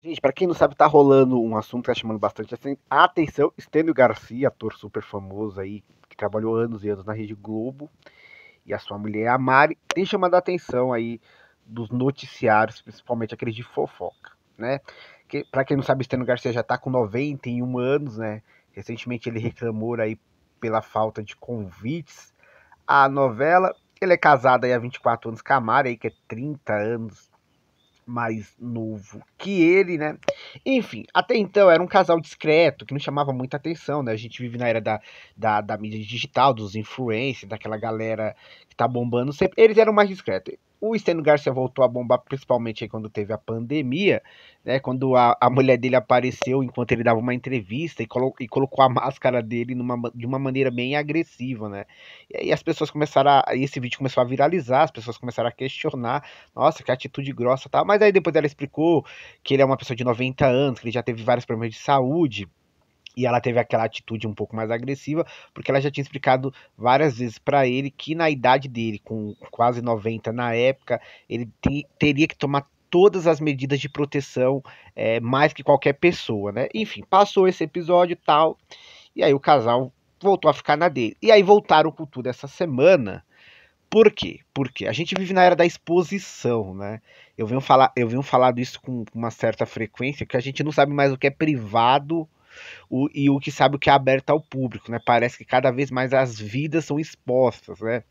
Gente, pra quem não sabe, tá rolando um assunto que tá chamando bastante atenção. Estênio Garcia, ator super famoso aí, que trabalhou anos e anos na Rede Globo, e a sua mulher, a Mari, tem chamado a atenção aí dos noticiários, principalmente aqueles de fofoca, né? Pra quem não sabe, Estênio Garcia já tá com 91 anos, né? Recentemente ele reclamou aí pela falta de convites à novela. Ele é casado aí há 24 anos com a Mari, aí, que é 30 anos mais novo que ele, né? Enfim, até então era um casal discreto, que não chamava muita atenção, né? A gente vive na era da mídia digital, dos influencers, daquela galera que tá bombando sempre. Eles eram mais discretos. O Stênio Garcia voltou a bombar principalmente aí quando teve a pandemia, né? Quando a mulher dele apareceu enquanto ele dava uma entrevista e colocou a máscara dele de uma maneira bem agressiva, né? E aí as pessoas começaram a. Esse vídeo começou a viralizar, as pessoas começaram a questionar, nossa, que atitude grossa e tal. Mas aí depois ela explicou que ele é uma pessoa de 90 anos, que ele já teve vários problemas de saúde. E ela teve aquela atitude um pouco mais agressiva, porque ela já tinha explicado várias vezes para ele que na idade dele, com quase 90 na época, ele teria que tomar todas as medidas de proteção, mais que qualquer pessoa, né? Enfim, passou esse episódio e tal, e aí o casal voltou a ficar na dele. E aí voltaram com tudo essa semana. Por quê? Porque a gente vive na era da exposição, né? Eu venho falar disso com uma certa frequência, que a gente não sabe mais o que é privado e o que sabe o que é aberto ao público, né? Parece que cada vez mais as vidas são expostas, né?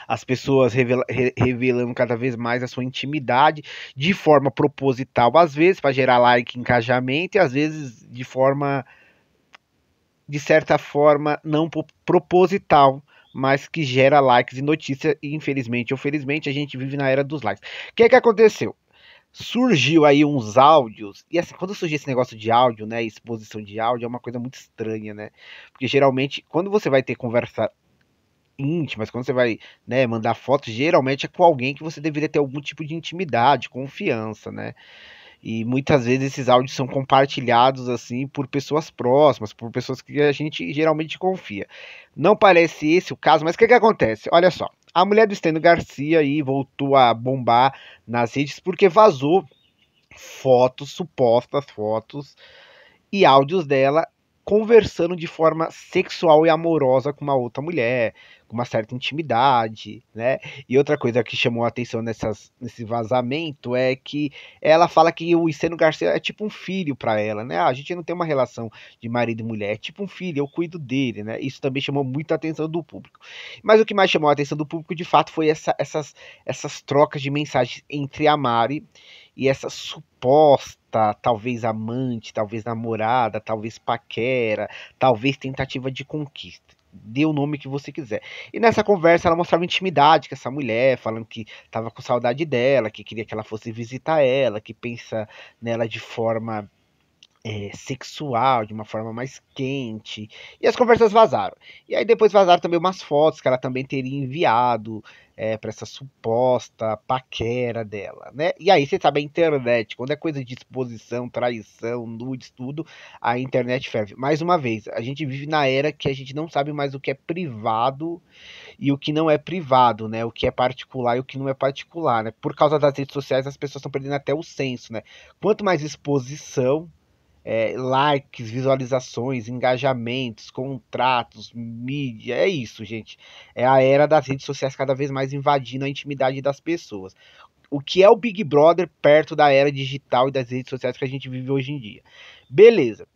As pessoas revelando cada vez mais a sua intimidade de forma proposital, às vezes para gerar like, engajamento, e às vezes de forma, de certa forma, não proposital, mas que gera likes e notícias, e infelizmente ou felizmente a gente vive na era dos likes. O que é que aconteceu? Surgiu aí uns áudios, e assim, quando surgiu esse negócio de áudio, né, exposição de áudio, é uma coisa muito estranha, né, porque geralmente, quando você vai ter conversa íntimas, quando você vai, né, mandar fotos, geralmente é com alguém que você deveria ter algum tipo de intimidade, confiança, né, e muitas vezes esses áudios são compartilhados assim por pessoas próximas, por pessoas que a gente geralmente confia. Não parece esse o caso, mas o que que acontece? Olha só, a mulher do Stênio Garcia aí voltou a bombar nas redes porque vazou fotos, supostas fotos e áudios dela conversando de forma sexual e amorosa com uma outra mulher, com uma certa intimidade, né? E outra coisa que chamou a atenção nesse vazamento é que ela fala que o Estênio Garcia é tipo um filho para ela, né? Ah, a gente não tem uma relação de marido e mulher, é tipo um filho, eu cuido dele, né? Isso também chamou muita atenção do público. Mas o que mais chamou a atenção do público, de fato, foi essas trocas de mensagens entre a Mari e essa suposta, talvez amante, talvez namorada, talvez paquera, talvez tentativa de conquista. Dê o nome que você quiser. E nessa conversa ela mostrava intimidade com essa mulher, falando que estava com saudade dela, que queria que ela fosse visitar ela, que pensa nela de forma sexual, de uma forma mais quente. E as conversas vazaram. E aí depois vazaram também umas fotos que ela também teria enviado para essa suposta paquera dela, né? E aí você sabe, a internet, quando é coisa de exposição, traição, nudes, tudo, a internet ferve. Mais uma vez, a gente vive na era que a gente não sabe mais o que é privado e o que não é privado, né? O que é particular e o que não é particular, né? Por causa das redes sociais, as pessoas estão perdendo até o senso, né? Quanto mais exposição, likes, visualizações, engajamentos, contratos, mídia, é isso, gente. É a era das redes sociais cada vez mais invadindo a intimidade das pessoas. O que é o Big Brother perto da era digital e das redes sociais que a gente vive hoje em dia? Beleza.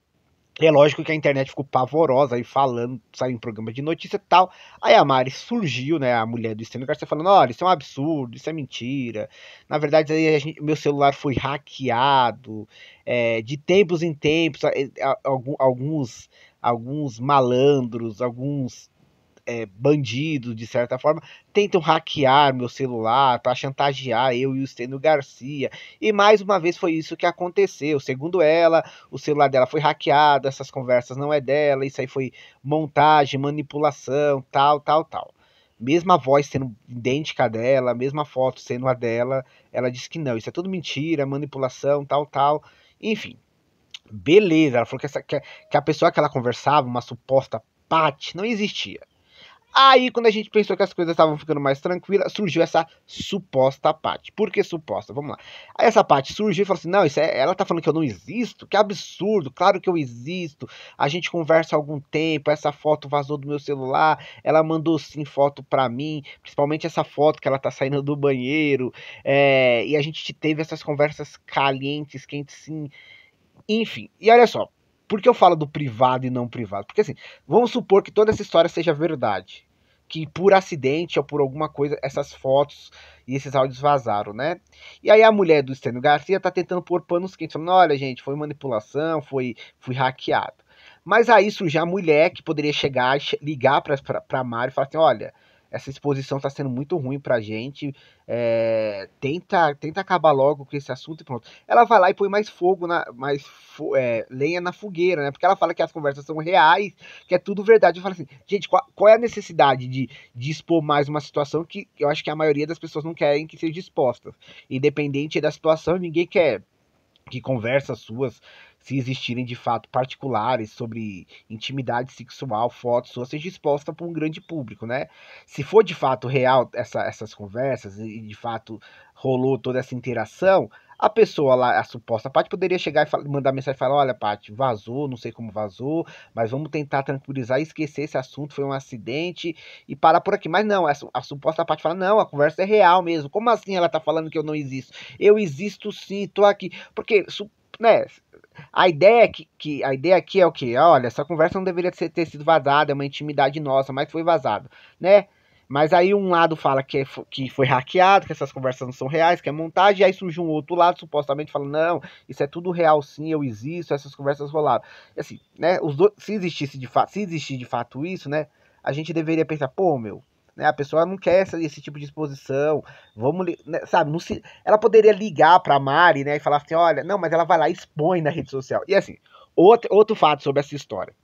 É lógico que a internet ficou pavorosa aí falando, saiu em programa de notícia e tal. Aí a Mari surgiu, né, a mulher do Stênio Garcia, falando: olha, isso é um absurdo, isso é mentira. Na verdade, aí meu celular foi hackeado. De tempos em tempos, alguns malandros, alguns bandidos, de certa forma, tentam hackear meu celular para chantagear eu e o Stênio Garcia. E mais uma vez foi isso que aconteceu. Segundo ela, o celular dela foi hackeado, essas conversas não é dela, isso aí foi montagem, manipulação, tal, tal, tal. Mesma voz sendo idêntica a dela, mesma foto sendo a dela, ela disse que não, isso é tudo mentira, manipulação, tal, tal. Enfim, beleza. Ela falou que a pessoa que ela conversava, uma suposta Paty, não existia. Aí, quando a gente pensou que as coisas estavam ficando mais tranquilas, surgiu essa suposta Paty. Por que suposta? Vamos lá. Aí essa Paty surgiu e falou assim, não, ela tá falando que eu não existo? Que absurdo, claro que eu existo. A gente conversa há algum tempo, essa foto vazou do meu celular, ela mandou sim foto pra mim, principalmente essa foto que ela tá saindo do banheiro, e a gente teve essas conversas calientes, quentes sim, enfim. E olha só, por que eu falo do privado e não privado? Porque assim, vamos supor que toda essa história seja verdade. Que por acidente ou por alguma coisa essas fotos e esses áudios vazaram, né? E aí a mulher do Estênio Garcia tá tentando pôr panos quentes, falando: olha, gente, foi manipulação, fui hackeado. Mas aí surge a mulher que poderia chegar, ligar pra Mari e falar assim: olha, essa exposição tá sendo muito ruim pra gente, tenta acabar logo com esse assunto e pronto. Ela vai lá e põe mais fogo, lenha na fogueira, né? Porque ela fala que as conversas são reais, que é tudo verdade. Eu falo assim, gente, qual é a necessidade de expor mais uma situação que eu acho que a maioria das pessoas não querem que seja exposta? Independente da situação, ninguém quer que conversas suas, se existirem de fato particulares sobre intimidade sexual, fotos suas, seja exposta para um grande público, né? Se for de fato real essas conversas e de fato rolou toda essa interação, a pessoa lá, a suposta Paty, poderia chegar e mandar mensagem e falar: olha, Paty, vazou, não sei como vazou, mas vamos tentar tranquilizar e esquecer esse assunto, foi um acidente e parar por aqui. Mas não, a suposta Paty fala: não, a conversa é real mesmo. Como assim ela tá falando que eu não existo? Eu existo sim, tô aqui. Porque, né, a ideia aqui é o quê? Olha, essa conversa não deveria ter sido vazada, é uma intimidade nossa, mas foi vazada, né? Mas aí um lado fala que foi hackeado, que essas conversas não são reais, que é montagem, e aí surge um outro lado supostamente falando, não, isso é tudo real sim, eu existo, essas conversas rolaram. E assim, né, se existir de fato isso, né, a gente deveria pensar, pô, meu, né, a pessoa não quer esse tipo de exposição, né, sabe, não se, ela poderia ligar pra Mari, né, e falar assim, olha, não, mas ela vai lá e expõe na rede social. E assim, outro fato sobre essa história.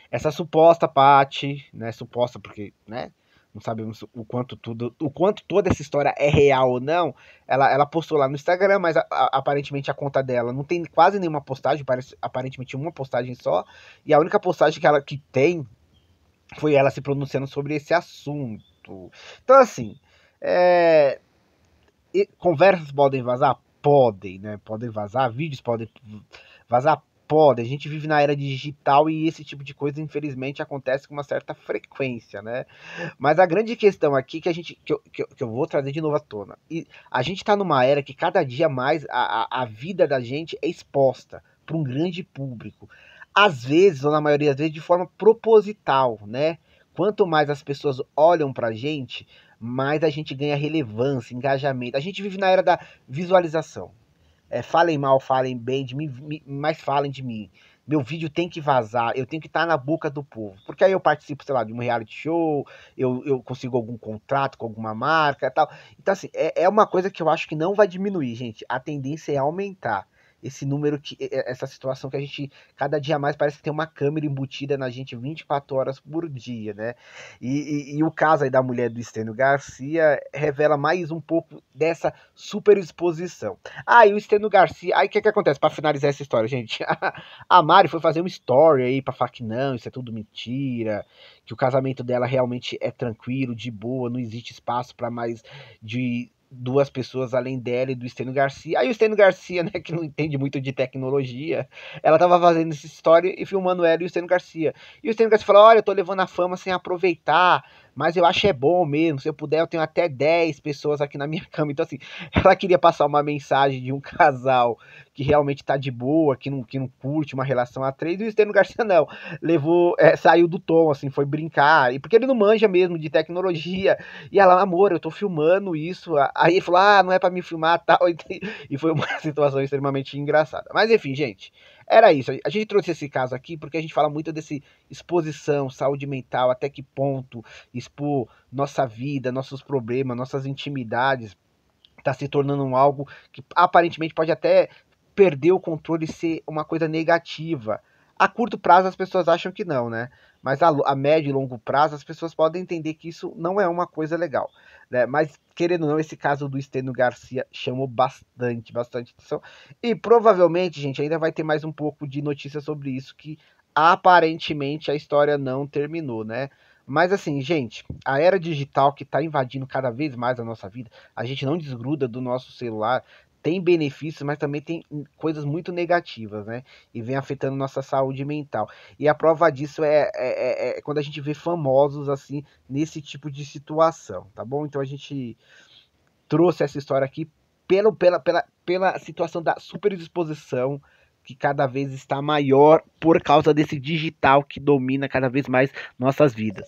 Essa suposta Paty, né, suposta porque, né, não sabemos o quanto toda essa história é real ou não. Ela postou lá no Instagram, mas aparentemente a conta dela não tem quase nenhuma postagem, parece aparentemente uma postagem só, e a única postagem que tem foi ela se pronunciando sobre esse assunto. Então assim, é, conversas podem vazar? Podem, né? Podem vazar, vídeos podem vazar? Podem. A gente vive na era digital e esse tipo de coisa, infelizmente, acontece com uma certa frequência, né? Mas a grande questão aqui que eu vou trazer de novo à tona. E a gente tá numa era que cada dia mais a vida da gente é exposta para um grande público. Às vezes, ou na maioria das vezes, de forma proposital, né? Quanto mais as pessoas olham pra gente, mais a gente ganha relevância, engajamento. A gente vive na era da visualização. Falem mal, falem bem de mim, mas falem de mim. Meu vídeo tem que vazar, eu tenho que estar na boca do povo. Porque aí eu participo, sei lá, de um reality show, eu consigo algum contrato com alguma marca e tal. Então, assim, é uma coisa que eu acho que não vai diminuir, gente. A tendência é aumentar esse número, essa situação que a gente, cada dia mais, parece que tem uma câmera embutida na gente 24 horas por dia, né? E o caso aí da mulher do Estênio Garcia revela mais um pouco dessa superexposição. E o Estênio Garcia. Aí o que acontece pra finalizar essa história, gente? A Mari foi fazer uma story aí pra falar que não, isso é tudo mentira, que o casamento dela realmente é tranquilo, de boa, não existe espaço pra mais de duas pessoas além dela e do Estênio Garcia. Aí o Estênio Garcia, né, que não entende muito de tecnologia, ela tava fazendo essa história e filmando ela e o Estênio Garcia. E o Estênio Garcia falou: olha, eu tô levando a fama sem aproveitar, mas eu acho é bom mesmo. Se eu puder, eu tenho até 10 pessoas aqui na minha cama. Então, assim, ela queria passar uma mensagem de um casal que realmente tá de boa, que não curte uma relação a três, e o Estênio Garcia não. Saiu do tom, assim, foi brincar. E porque ele não manja mesmo de tecnologia. E ela, amor, eu tô filmando isso. Aí ele falou, não é pra me filmar tal. E foi uma situação extremamente engraçada. Mas enfim, gente, era isso. A gente trouxe esse caso aqui porque a gente fala muito desse exposição, saúde mental, até que ponto expor nossa vida, nossos problemas, nossas intimidades está se tornando algo que aparentemente pode até perder o controle e ser uma coisa negativa. A curto prazo as pessoas acham que não, né? Mas a médio e longo prazo as pessoas podem entender que isso não é uma coisa legal, né? Mas querendo ou não, esse caso do Estênio Garcia chamou bastante atenção. E provavelmente, gente, ainda vai ter mais um pouco de notícia sobre isso, que aparentemente a história não terminou, né? Mas assim, gente, a era digital que está invadindo cada vez mais a nossa vida, a gente não desgruda do nosso celular, tem benefícios, mas também tem coisas muito negativas, né? E vem afetando nossa saúde mental. E a prova disso é quando a gente vê famosos assim, nesse tipo de situação, tá bom? Então a gente trouxe essa história aqui pela situação da superexposição que cada vez está maior por causa desse digital que domina cada vez mais nossas vidas.